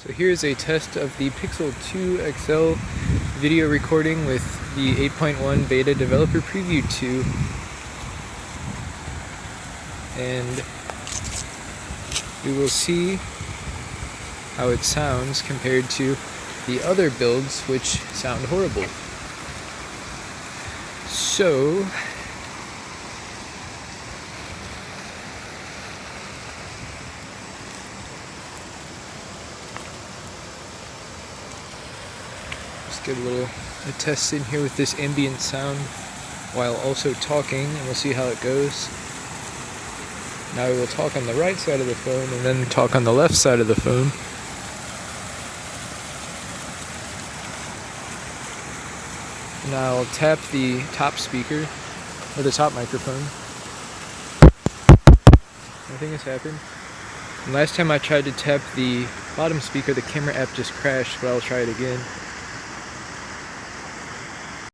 So here's a test of the Pixel 2 XL video recording with the 8.1 beta developer preview 2. And we will see how it sounds compared to the other builds, which sound horrible. So just get a test in here with this ambient sound while also talking, and we'll see how it goes. Now we will talk on the right side of the phone and then talk on the left side of the phone. Now I'll tap the top speaker, or the top microphone. Nothing has happened. And last time I tried to tap the bottom speaker, the camera app just crashed, but I'll try it again.